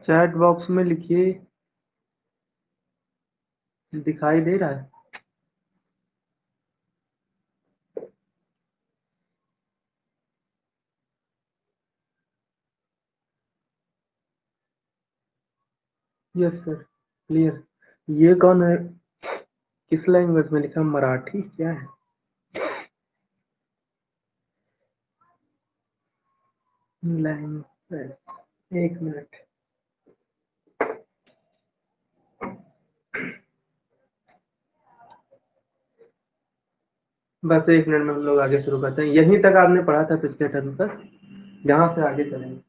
Chat box में लिखिए, दिखाई दे रहा है? Yes sir, clear. ये कौन है? किस लैंग्वेज में लिखा? मराठी क्या है? लैंग्वेज, एक मिनट। बस एक मिनट में हम लोग आगे शुरू करते हैं। यहीं तक आपने पढ़ा था पिछले टर्म तक, यहाँ से आगे चलेंगे।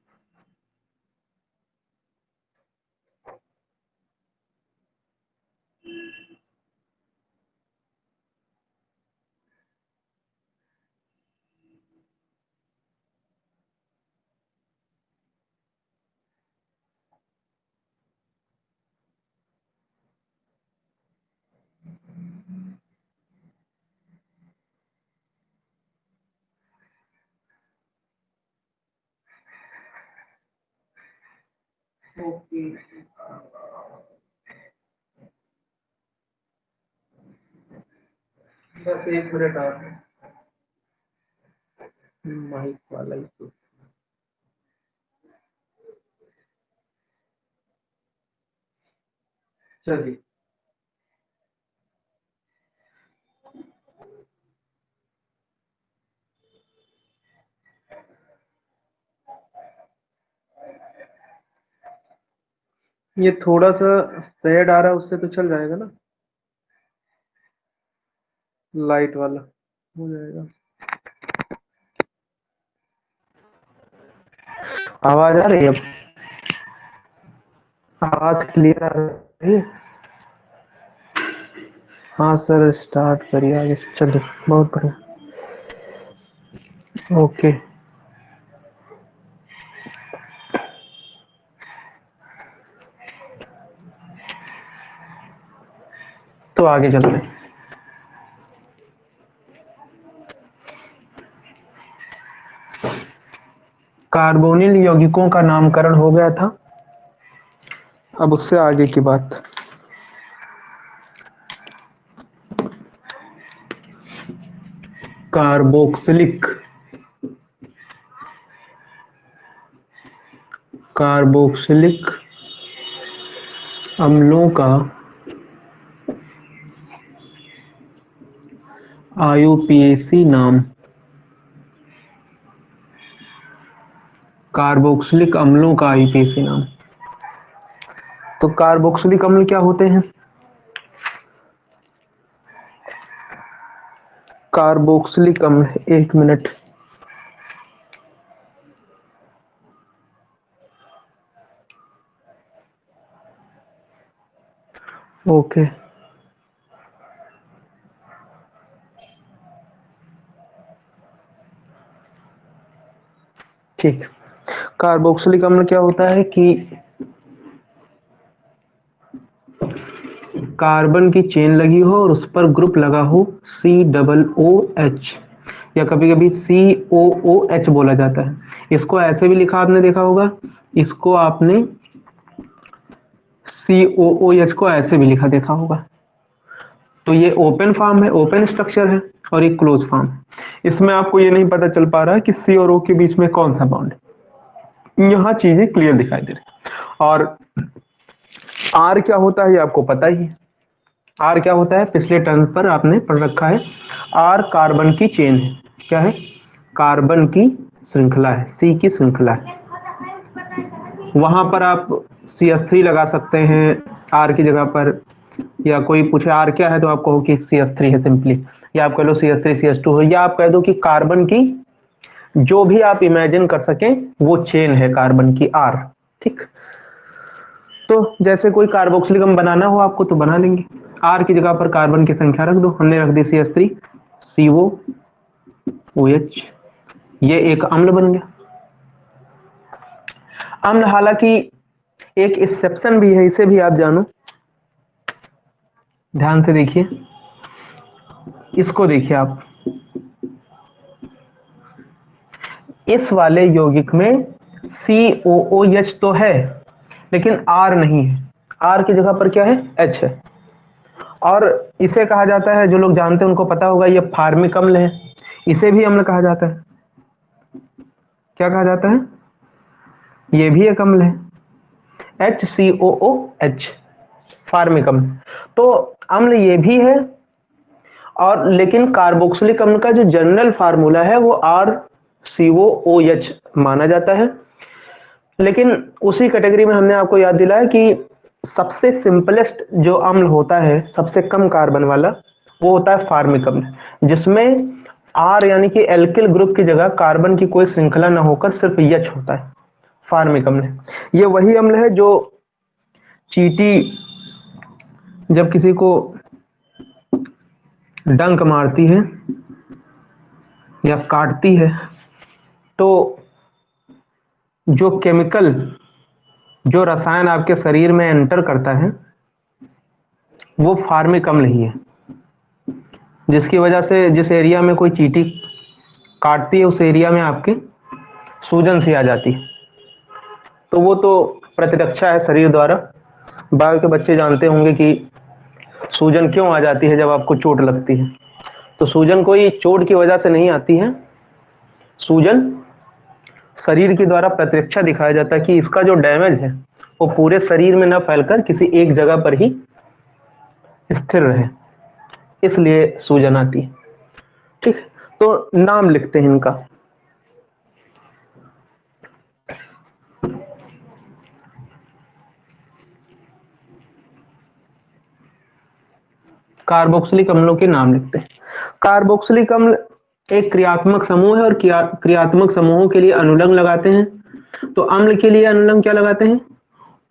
ओके, बस एक मिनट और। माइक वाला इशू। चलिए, ये थोड़ा सा सैड आ रहा है, उससे तो चल जाएगा ना? लाइट वाला हो जाएगा। आवाज आ रही है अब? आवाज क्लियर आ रही है? हाँ सर, स्टार्ट करिए आगे से। चलिए, बहुत बढ़िया। ओके, तो आगे चलते हैं। कार्बोनिल यौगिकों का नामकरण हो गया था, अब उससे आगे की बात। कार्बोक्सिलिक कार्बोक्सिलिक अम्लों का आईयूपीएसी नाम। कार्बोक्सिलिक अम्लों का आईयूपीएसी नाम। तो कार्बोक्सिलिक अम्ल क्या होते हैं? कार्बोक्सिलिक अम्ल, एक मिनट। ओके, ठीक। कार्बोक्सिलिक अम्ल क्या होता है कि कार्बन की चेन लगी हो और उस पर ग्रुप लगा हो COOH, या कभी कभी COOH बोला जाता है। इसको ऐसे भी लिखा आपने देखा होगा, इसको आपने COOH को ऐसे भी लिखा देखा होगा। तो ये ओपन फॉर्म है, ओपन स्ट्रक्चर है, और ये क्लोज फॉर्म है। इसमें आपको ये नहीं पता चल पा रहा है कि C और O के बीच में कौन सा बॉन्ड है। यहाँ चीजें क्लियर दिखाई दे रही है। और R क्या होता है ये आपको पता ही है। आर क्या होता है? पिछले टर्म पर आपने पढ़ रखा है। आर कार्बन की चेन है। क्या है? कार्बन की श्रृंखला है, सी की श्रृंखला है। वहां पर आप CH3 लगा सकते हैं आर की जगह पर, या कोई पूछे आर क्या है तो आप कहो कि CH3 है सिंपली, या आप कह लो CH3 CH2 हो, या आप कह दो कि कार्बन की जो भी आप इमेजिन कर सकें वो चेन है कार्बन की आर। ठीक। तो जैसे कोई कार्बोक्सिलिक अम्ल बनाना हो आपको तो बना लेंगे। आर की जगह पर कार्बन की संख्या रख दो, हमने रख दी CH3 COOH, ये एक अम्ल बन गया। अम्ल हालांकि एक एक्सेप्शन भी है, इसे भी आप जानो, ध्यान से देखिए। इसको देखिए आप, इस वाले यौगिक में COOH तो है, लेकिन आर नहीं है, आर की जगह पर क्या है, एच है। और इसे कहा जाता है, जो लोग जानते हैं उनको पता होगा, ये फार्मिक अम्ल है। इसे भी अम्ल कहा जाता है। क्या कहा जाता है, ये भी एक अम्ल है, HCOOH, फार्मिक अम्ल। तो अम्ल ये भी है, और लेकिन कार्बोक्सिलिक अम्ल का जो जनरल फार्मूला है वो RCOOH माना जाता है। लेकिन उसी कैटेगरी में हमने आपको याद दिलाया कि सबसे सिंपलेस्ट जो अम्ल होता है, सबसे कम कार्बन वाला, वो होता है फार्मिक अम्ल, जिसमें R यानी कि एल्किल ग्रुप की जगह कार्बन की कोई श्रृंखला ना होकर सिर्फ H होता है, फार्मिक अम्ल। ये वही अम्ल है जो चींटी जब किसी को डंक मारती है या काटती है, तो जो केमिकल, जो रसायन आपके शरीर में एंटर करता है, वो फार्मिक अम्ल ही है, जिसकी वजह से जिस एरिया में कोई चींटी काटती है उस एरिया में आपके सूजन सी आ जाती है। तो वो तो प्रतिरक्षा है शरीर द्वारा। बायो के बच्चे जानते होंगे कि सूजन क्यों आ जाती है जब आपको चोट लगती है। तो सूजन कोई चोट की वजह से नहीं आती है, सूजन शरीर के द्वारा प्रतिरक्षा दिखाया जाता है कि इसका जो डैमेज है वो पूरे शरीर में न फैलकर किसी एक जगह पर ही स्थिर रहे, इसलिए सूजन आती है। ठीक है, तो नाम लिखते हैं इनका। कार्बोक्सिलिक अम्लों के नाम लिखते हैं। कार्बोक्सिलिक अम्ल एक क्रियात्मक समूह है, और क्रियात्मक समूहों के लिए अनुलंग लगाते हैं। तो अम्ल के लिए अनुलंग क्या लगाते हैं,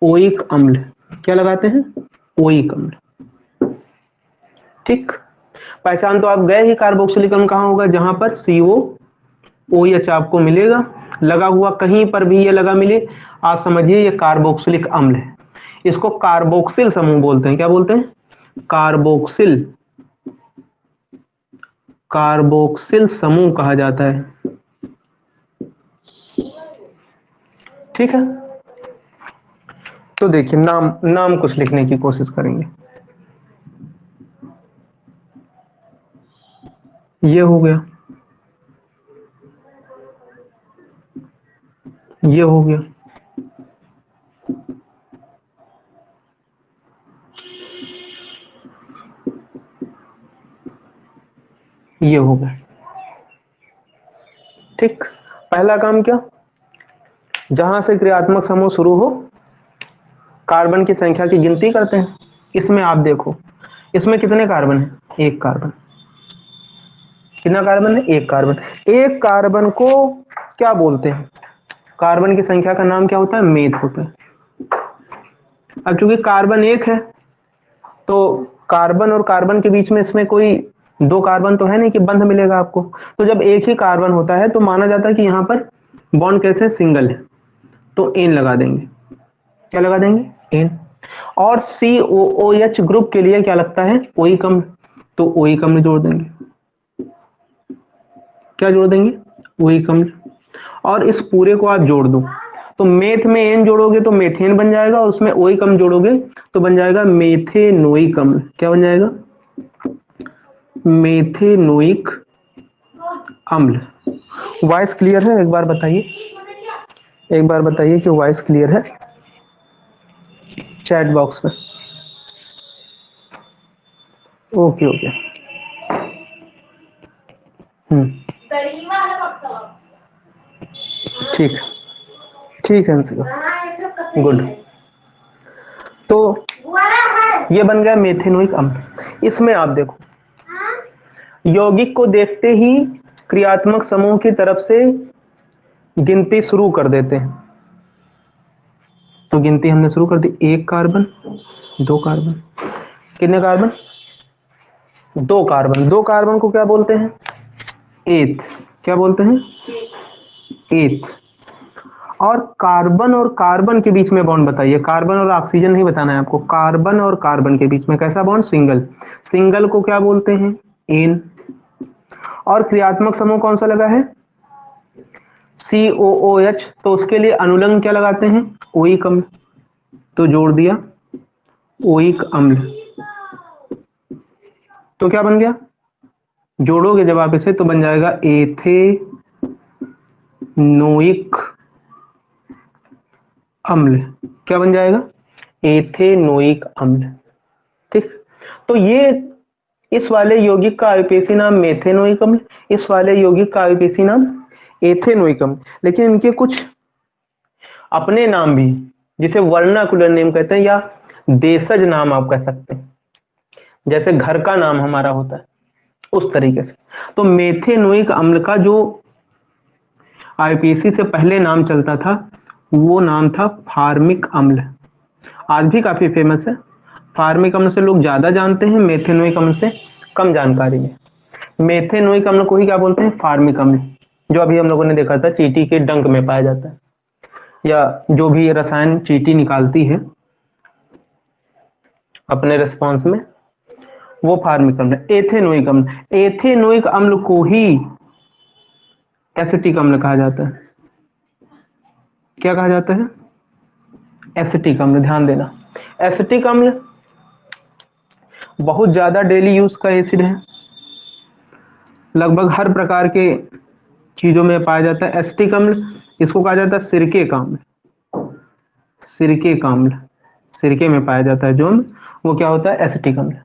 ओइक अम्ल। क्या लगाते हैं, ओइक अम्ल। ठीक, पहचान तो आप गए ही, कार्बोक्सिलिक अम्ल कहां होगा, जहां पर COOH आपको मिलेगा लगा हुआ, कहीं पर भी ये लगा मिले आप समझिए ये कार्बोक्सिलिक अम्ल है। इसको कार्बोक्सिल समूह बोलते हैं। क्या बोलते हैं, कार्बोक्सिल, कार्बोक्सिल समूह कहा जाता है। ठीक है, तो देखिए नाम नाम कुछ लिखने की कोशिश करेंगे। ये हो गया, ये हो गया, ये हो गया। ठीक, पहला काम क्या, जहां से क्रियात्मक समूह शुरू हो कार्बन की संख्या की गिनती करते हैं। इसमें आप देखो, इसमें कितने कार्बन है, एक कार्बन। कितना कार्बन है, एक कार्बन। एक कार्बन को क्या बोलते हैं, कार्बन की संख्या का नाम क्या होता है, मेथ होता है। अब चूंकि कार्बन एक है, तो कार्बन और कार्बन के बीच में इसमें कोई दो कार्बन तो है नहीं कि बंध मिलेगा आपको। तो जब एक ही कार्बन होता है तो माना जाता है कि यहाँ पर बॉन्ड कैसे, सिंगल है, तो एन लगा देंगे। क्या लगा देंगे, एन। और COOH ग्रुप के लिए क्या लगता है, ओइक अम्ल, तो ओइक अम्ल जोड़ देंगे। क्या जोड़ देंगे, ओइक अम्ल। और इस पूरे को आप जोड़ दो, तो मेथ में एन जोड़ोगे तो मेथेन बन जाएगा, और उसमें ओइक अम्ल जोड़ोगे तो बन जाएगा मेथेनोइक अम्ल। क्या बन जाएगा, मेथेनोइक अम्ल। वॉइस क्लियर है, एक बार बताइए, एक बार बताइए कि वॉइस क्लियर है चैट बॉक्स में। ओके ओके, ठीक, ठीक है अंशिका, गुड। तो ये बन गया मेथेनोइक अम्ल। इसमें आप देखो, यौगिक को देखते ही क्रियात्मक समूह की तरफ से गिनती शुरू कर देते हैं। तो गिनती हमने शुरू कर दी, एक कार्बन, दो कार्बन, कितने कार्बन, दो कार्बन। दो कार्बन को क्या बोलते हैं, एथ। क्या बोलते हैं, एथ। और कार्बन के बीच में बॉन्ड बताइए, कार्बन और ऑक्सीजन नहीं बताना है आपको, कार्बन और कार्बन के बीच में कैसा बॉन्ड, सिंगल। सिंगल को क्या बोलते हैं, एन। और क्रियात्मक समूह कौन सा लगा है, COOH, तो उसके लिए अनुलंग क्या लगाते हैं, ओइक अम्ल। तो जोड़ दिया ओइक अम्ल, तो क्या बन गया, जोड़ोगे जब आप इसे तो बन जाएगा एथेनोइक अम्ल। क्या बन जाएगा, एथेनोइक अम्ल। ठीक, तो ये इस वाले यौगिक का आईयूपीएसी नाम मेथेनोइक अम्ल, इस वाले यौगिक का आईयूपीएसी नाम एथेनोइक अम्ल, लेकिन इनके कुछ अपने नाम भी, जिसे वर्नाकुलर नेम कहते हैं या देशज नाम आप कह सकते हैं, जैसे घर का नाम हमारा होता है उस तरीके से। तो मेथेनोइक अम्ल का जो आईपीएसी से पहले नाम चलता था वो नाम था फार्मिक अम्ल, आज भी काफी फेमस है। फार्मिक अम्ल से लोग ज्यादा जानते हैं, मेथेनोइक अम्ल से कम जानकारी है। मेथेनोइक अम्ल को ही क्या बोलते हैं, फार्मिक अम्ल, जो अभी हम लोगों ने देखा था चींटी के डंक में पाया जाता है, या जो भी रसायन चींटी निकालती है अपने रिस्पॉन्स में, वो फार्मिक अम्ल है। एथेनोइक अम्ल, एथेनोइक अम्ल को ही एसिटिक अम्ल कहा जाता है। क्या कहा जाता है, एसिटिक अम्ल। ध्यान देना, एसिटिक अम्ल बहुत ज्यादा डेली यूज का एसिड है, लगभग हर प्रकार के चीजों में पाया जाता है। एसिटिक अम्ल इसको कहा जाता है सिरके का अम्ल, सिरके का अम्ल, सिरके में पाया जाता है जो अम्ल, वो क्या होता है, एसिटिक अम्ल।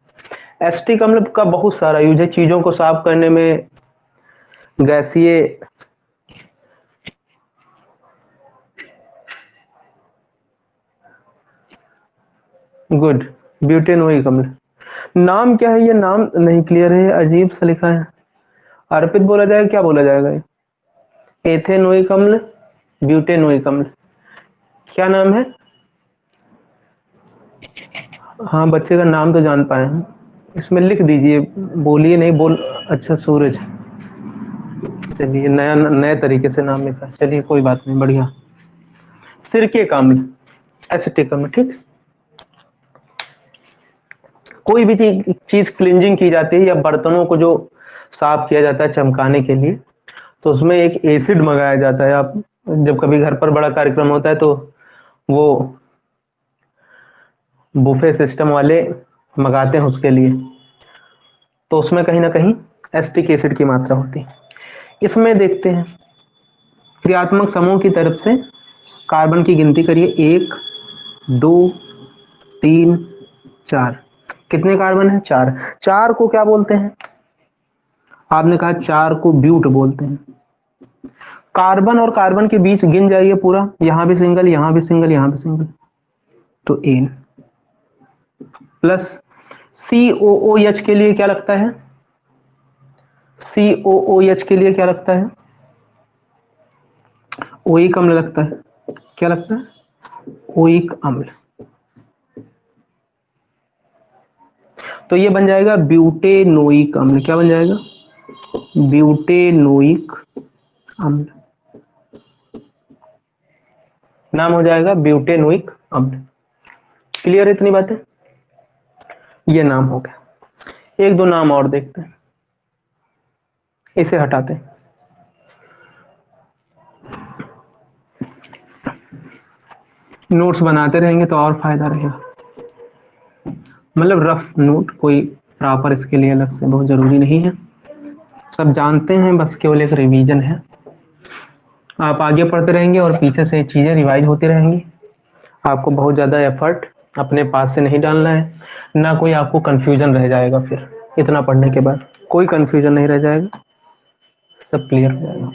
एसिटिक अम्ल का बहुत सारा यूज है, चीजों को साफ करने में, गैसीय गुड, ब्यूटेनोइक अम्ल। नाम क्या है, ये नाम नहीं क्लियर है, अजीब सा लिखा है। अर्पित बोला जाएगा, क्या बोला जाएगा ये, एथेनोइक अम्ल, ब्यूटेनोइक अम्ल, क्या नाम है। हाँ, बच्चे का नाम तो जान पाए हैं, इसमें लिख दीजिए, बोलिए नहीं बोल। अच्छा, सूरज, चलिए नया नए तरीके से नाम लिखा, चलिए कोई बात नहीं, बढ़िया। सिरके का अम्ल, एसिटिक अम्ल। ठीक, कोई भी चीज क्लींजिंग की जाती है या बर्तनों को जो साफ किया जाता है चमकाने के लिए, तो उसमें एक एसिड मंगाया जाता है। आप जब कभी घर पर बड़ा कार्यक्रम होता है तो वो बुफे सिस्टम वाले मंगाते हैं उसके लिए, तो उसमें कहीं ना कहीं एसिटिक एसिड की मात्रा होती है। इसमें देखते हैं क्रियात्मक समूह की तरफ से कार्बन की गिनती करिए, 1 2 3 4। कितने कार्बन है, 4। 4 को क्या बोलते हैं, आपने कहा 4 को ब्यूट बोलते हैं। कार्बन और कार्बन के बीच गिन जाइए पूरा, यहां भी सिंगल, यहां भी सिंगल, यहां भी सिंगल, तो एन प्लस COOH के लिए क्या लगता है, COOH के लिए क्या लगता है, ओइक अम्ल लगता है। क्या लगता है, ओइक अम्ल। तो ये बन जाएगा ब्यूटेनोइक अम्ल। क्या बन जाएगा, ब्यूटेनोइक अम्ल, नाम हो जाएगा ब्यूटेनोइक अम्ल। क्लियर है इतनी बातें, ये नाम हो गया। एक दो नाम और देखते हैं, इसे हटाते हैं। नोट्स बनाते रहेंगे तो और फायदा रहेगा, मतलब रफ नोट, कोई प्रॉपर इसके लिए अलग से बहुत जरूरी नहीं है, सब जानते हैं, बस केवल एक रिवीजन है। आप आगे पढ़ते रहेंगे और पीछे से चीजें रिवाइज होती रहेंगी। आपको बहुत ज्यादा एफर्ट अपने पास से नहीं डालना है, ना कोई आपको कंफ्यूजन रह जाएगा, फिर इतना पढ़ने के बाद कोई कंफ्यूजन नहीं रह जाएगा, सब क्लियर हो जाएगा।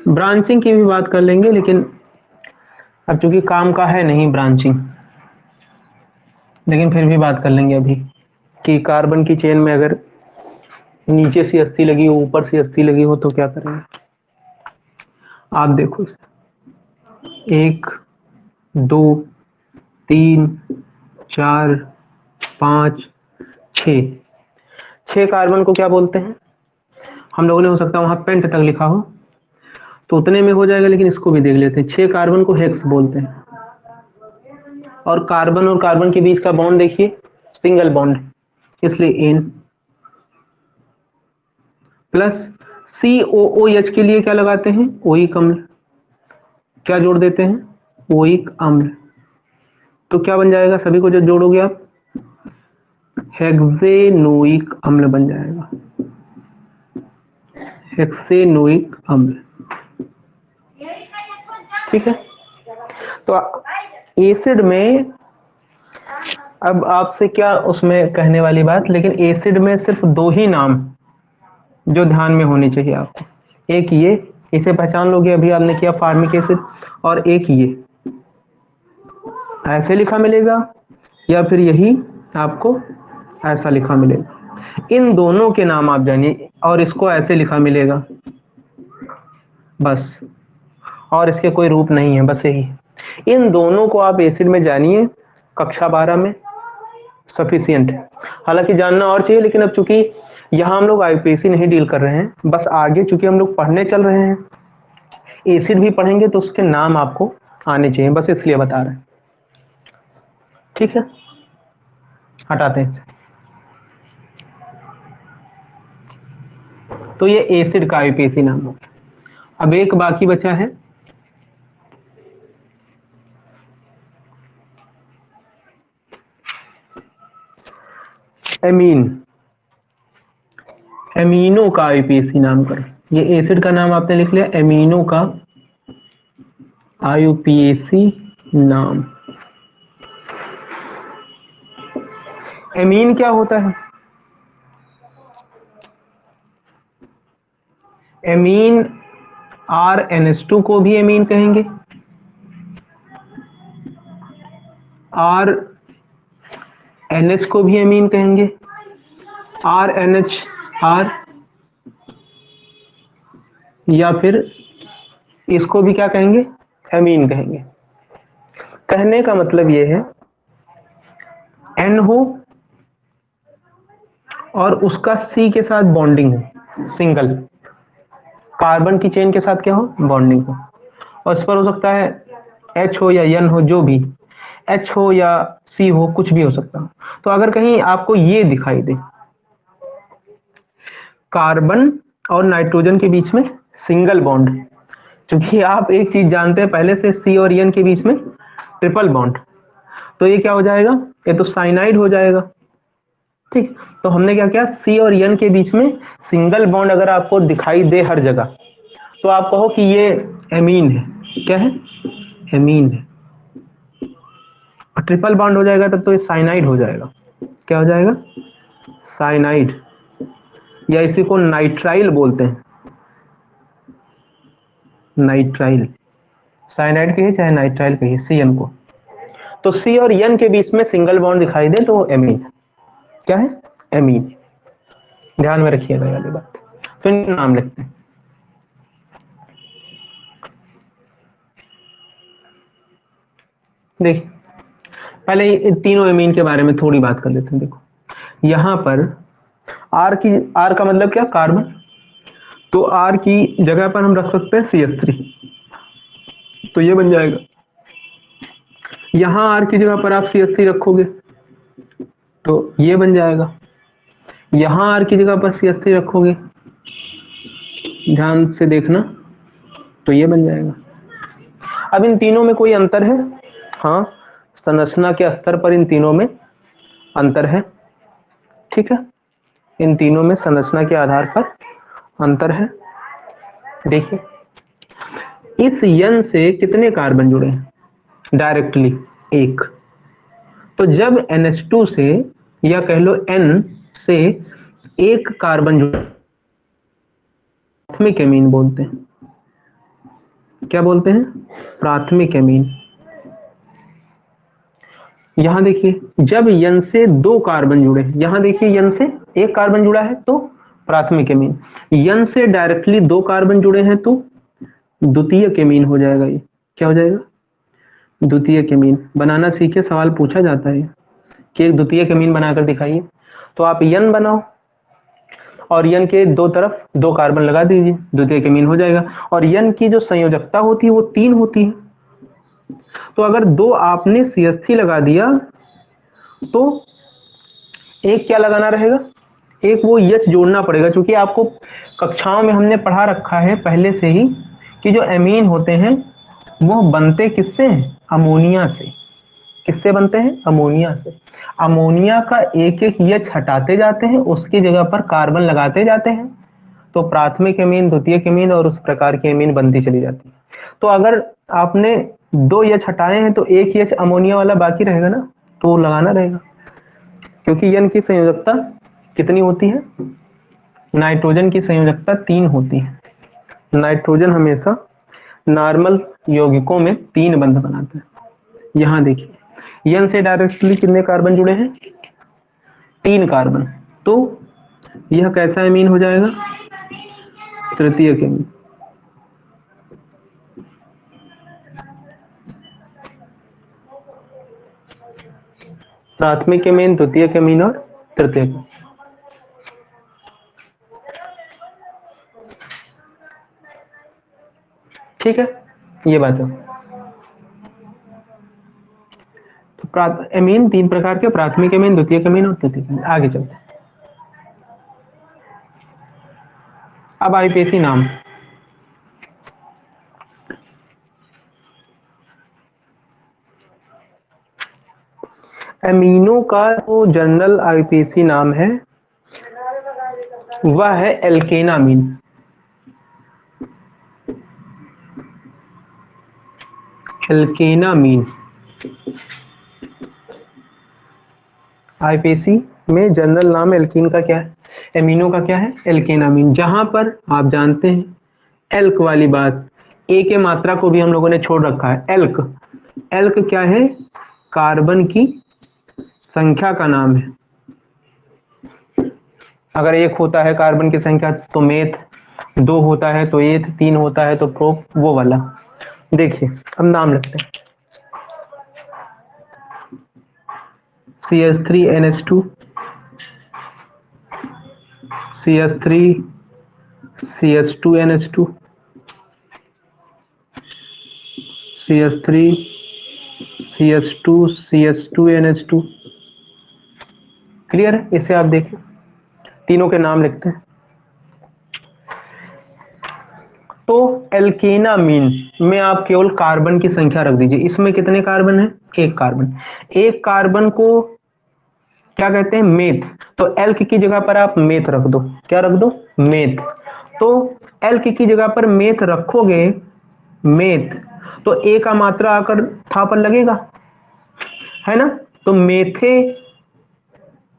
ब्रांचिंग की भी बात कर लेंगे, लेकिन अब चूंकि काम का है नहीं ब्रांचिंग, लेकिन फिर भी बात कर लेंगे अभी कि कार्बन की चेन में अगर नीचे से अस्थि लगी हो, ऊपर से अस्थि लगी हो, तो क्या करेंगे। आप देखो, 1 2 3 4 5 6, 6 कार्बन को क्या बोलते हैं, हम लोगों ने हो सकता है वहां पेंट तक लिखा हो तो उतने में हो जाएगा, लेकिन इसको भी देख लेते हैं। 6 कार्बन को हेक्स बोलते हैं, और कार्बन के बीच का बॉन्ड देखिए, सिंगल बॉन्ड, इसलिए एन प्लस COOH के लिए क्या लगाते हैं, ओइक अम्ल, क्या जोड़ देते हैं, ओइक अम्ल। तो क्या बन जाएगा, सभी को जो जोड़ोगे आप, हेक्सेनोइक अम्ल बन जाएगा, हेक्सेनोइक अम्ल। ठीक है, तो एसिड में अब आपसे क्या उसमें कहने वाली बात, लेकिन एसिड में सिर्फ दो ही नाम जो ध्यान में होने चाहिए आपको, एक ये, इसे पहचान लोगे अभी आपने किया फार्मिक एसिड, और एक ये ऐसे लिखा मिलेगा या फिर यही आपको ऐसा लिखा मिलेगा, इन दोनों के नाम आप जानिए, और इसको ऐसे लिखा मिलेगा बस, और इसके कोई रूप नहीं है, बस यही, इन दोनों को आप एसिड में जानिए, कक्षा 12 में सफिशियंट है। हालांकि जानना और चाहिए, लेकिन अब चूंकि यहाँ हम लोग आईपीएसी नहीं डील कर रहे हैं, बस आगे चूंकि हम लोग पढ़ने चल रहे हैं, एसिड भी पढ़ेंगे तो उसके नाम आपको आने चाहिए, बस इसलिए बता रहे हैं। ठीक है, हटाते हैं इसे। तो ये एसिड का आईपीएसी नाम हो गया। अब एक बाकी बचा है एमीन, एमीनो का आईपीएसी नाम करो। ये एसिड का नाम आपने लिख लिया, एमीनो का आईपीएसी नाम। एमीन क्या होता है, एमीन RNH2 को भी एमीन कहेंगे, RNH को भी एमीन कहेंगे, RNHR, या फिर इसको भी क्या कहेंगे, एमीन कहेंगे। कहने का मतलब ये है, N हो और उसका C के साथ बॉन्डिंग हो, सिंगल कार्बन की चेन के साथ क्या हो, बॉन्डिंग हो, और इस पर हो सकता है H हो या N हो, जो भी H हो या C हो, कुछ भी हो सकता हो। तो अगर कहीं आपको ये दिखाई दे, कार्बन और नाइट्रोजन के बीच में सिंगल बॉन्ड, क्योंकि आप एक चीज जानते हैं पहले से, C और N के बीच में ट्रिपल बॉन्ड, तो ये क्या हो जाएगा, ये तो साइनाइड हो जाएगा। ठीक, तो हमने क्या किया, C और N के बीच में सिंगल बॉन्ड अगर आपको दिखाई दे हर जगह, तो आप कहो कि ये एमीन है। क्या है, एमीन है। और ट्रिपल बॉन्ड हो जाएगा तब तो ये साइनाइड हो जाएगा। क्या हो जाएगा, साइनाइड, या इसी को नाइट्राइल बोलते हैं, नाइट्राइल, साइनाइड कहिए चाहे नाइट्राइल कहिए, CN को। तो C और N के बीच में सिंगल बॉन्ड दिखाई दे तो एमीन। क्या है, एमीन। ध्यान में रखिएगा ये वाली बात। तो इनका नाम लिखते हैं। देखिए, पहले इन तीनों एमीन के बारे में थोड़ी बात कर लेते हैं। देखो यहां पर R का मतलब क्या, कार्बन, तो R की जगह पर हम रख सकते हैं CH3, तो ये बन जाएगा। यहां R की जगह पर आप CH3 रखोगे तो ये बन जाएगा, यहां R की जगह पर CH3 रखोगे, ध्यान से देखना, तो ये बन जाएगा। अब इन तीनों में कोई अंतर है, हाँ, संरचना के स्तर पर इन तीनों में अंतर है। ठीक है, इन तीनों में संरचना के आधार पर अंतर है। देखिए इस N से कितने कार्बन जुड़े हैं, डायरेक्टली एक, तो जब NH2 से या कह लो N से एक कार्बन जुड़ा, प्राथमिक एमीन बोलते हैं। क्या बोलते हैं, प्राथमिक एमीन। यहां देखिए जब N से दो कार्बन जुड़े, यहां देखिए N से एक कार्बन जुड़ा है तो प्राथमिक एमीन, N से डायरेक्टली दो कार्बन जुड़े हैं तो द्वितीयक एमीन हो जाएगा। ये क्या हो जाएगा, द्वितीयक एमीन। बनाना सीखे, सवाल पूछा जाता है कि एक द्वितीयक एमीन बनाकर दिखाइए, तो आप N बनाओ और N के दो तरफ दो कार्बन लगा दीजिए, द्वितीयक एमीन हो जाएगा। और N की जो संयोजकता होती है वो 3 होती है, तो अगर दो आपने CH3 लगा दिया तो एक क्या लगाना रहेगा, एक वो एच जोड़ना पड़ेगा, क्योंकि आपको कक्षाओं में हमने पढ़ा रखा है पहले से ही कि जो एमीन होते हैं वो बनते किससे हैं, अमोनिया से। किससे बनते हैं, अमोनिया से। अमोनिया का एक एक एच हटाते जाते हैं, उसकी जगह पर कार्बन लगाते जाते हैं, तो प्राथमिक एमीन, द्वितीयक एमीन और उस प्रकार की एमीन बनती चली जाती है। तो अगर आपने 2 एच हटाए हैं तो एक एच अमोनिया वाला बाकी रहेगा ना, तो वो लगाना रहेगा, क्योंकि एन की संयोजकता कितनी होती है, नाइट्रोजन की संयोजकता 3 होती है। नाइट्रोजन हमेशा नॉर्मल यौगिकों में 3 बंध बनाता है। यहां देखिए एन से डायरेक्टली कितने कार्बन जुड़े हैं, 3 कार्बन, तो यह कैसा एमीन हो जाएगा, तृतीयक एमीन। प्राथमिक एमीन, द्वितीयक एमीन और तृतीयक। ठीक है, ये बात है। तो एमीन 3 प्रकार के, प्राथमिक एमीन, द्वितीयक एमीन और तृतीयक एमीन। आगे चलते हैं। अब आईपीएसी नाम, एमीनो का जो जनरल आईपीएसी नाम है वह है एल्केनामीन। एल्केनामीन आईपीएसी में जनरल नाम एल्कीन का क्या है, एमीनो का क्या है, एल्केनामीन। जहां पर आप जानते हैं एल्क वाली बात, ए के मात्रा को भी हम लोगों ने छोड़ रखा है। एल्क, एल्क क्या है, कार्बन की संख्या का नाम है। अगर 1 होता है कार्बन की संख्या तो मेथ, 2 होता है तो एथ, 3 होता है तो प्रोप, वो वाला। देखिए अब नाम लिखते हैं, CH3NH2, CH3 CH2NH2, CH3 CH2 CH2NH2। Clear है, इसे आप देखिए, तीनों के नाम लिखते हैं। तो एल्केनामीन में आप केवल कार्बन की संख्या रख दीजिए। इसमें कितने कार्बन है, 1 कार्बन। एक कार्बन को क्या कहते हैं, मेथ। तो एल्क की जगह पर आप मेथ रख दो, क्या रख दो, मेथ। तो एल्क की जगह पर मेथ रखोगे, मेथ, तो ए का मात्रा आकर था पर लगेगा, है ना, तो मेथे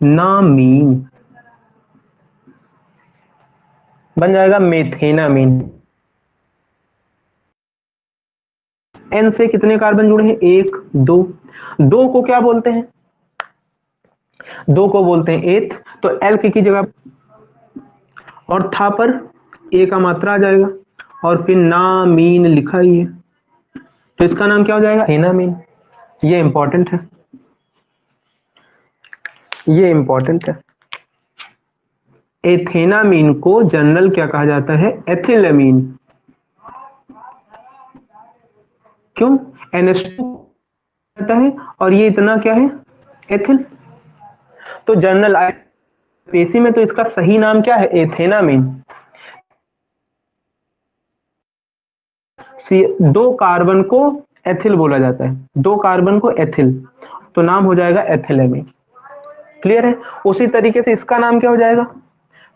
नामीन बन जाएगा, मेथेनामीन। एन से कितने कार्बन जुड़े हैं, 1 2, 2 को क्या बोलते हैं, 2 को बोलते हैं एथ। तो एल्क की जगह और था पर ए का मात्रा आ जाएगा, और फिर नामीन लिखा ही है, तो इसका नाम क्या हो जाएगा, एनामीन। ये इंपॉर्टेंट है, ये इंपॉर्टेंट है। एथेनामीन को जनरल क्या कहा जाता है, एथिलमीन। क्यों, NH2 रहता है और ये इतना क्या है, एथिल। तो जनरल आईपीएसी में तो इसका सही नाम क्या है, एथेनामीन। 2 कार्बन को एथिल बोला जाता है, 2 कार्बन को एथिल, तो नाम हो जाएगा एथिलेमीन। क्लियर है। उसी तरीके से इसका नाम क्या हो जाएगा,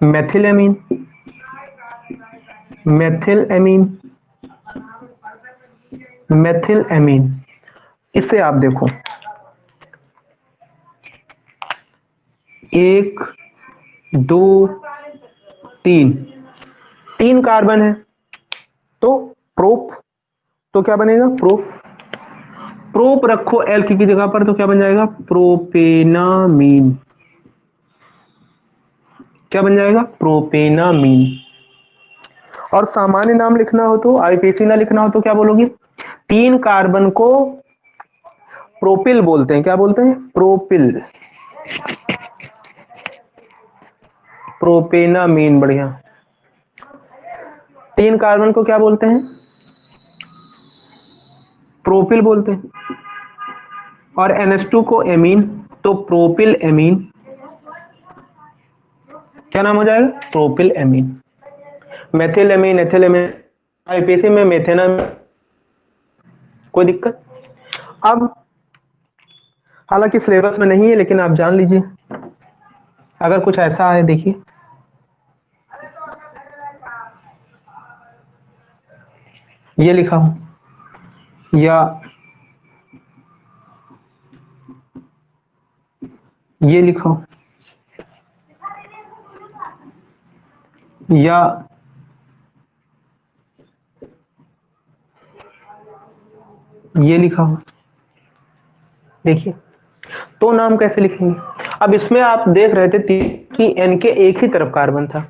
मेथिलेमीन, मेथिल एमीन, मेथिल एमीन। इसे आप देखो, 1 2 3, 3 कार्बन है, तो प्रोप, तो क्या बनेगा, प्रोप। प्रोप रखो एल्क की जगह पर तो क्या बन जाएगा, प्रोपेनामीन। क्या बन जाएगा, प्रोपेनामीन। और सामान्य नाम लिखना हो तो, आईपीसी ना लिखना हो तो क्या बोलोगे, 3 कार्बन को प्रोपिल बोलते हैं, क्या बोलते हैं, प्रोपिल, प्रोपेनामीन। बढ़िया। 3 कार्बन को क्या बोलते हैं, प्रोपिल बोलते हैं, और NH2 को एमीन, तो प्रोपिल एमीन। क्या नाम हो जाएगा? Propyl amine. Methyl amine, ethyl amine, IPC में मेथेना, कोई दिक्कत? अब हालांकि सिलेबस में नहीं है, लेकिन आप जान लीजिए अगर कुछ ऐसा है। देखिए ये लिखा हूं, या ये लिखा हूं, या ये लिखा हूं। देखिए तो नाम कैसे लिखेंगे? अब इसमें आप देख रहे थे कि एन के एक ही तरफ कार्बन था,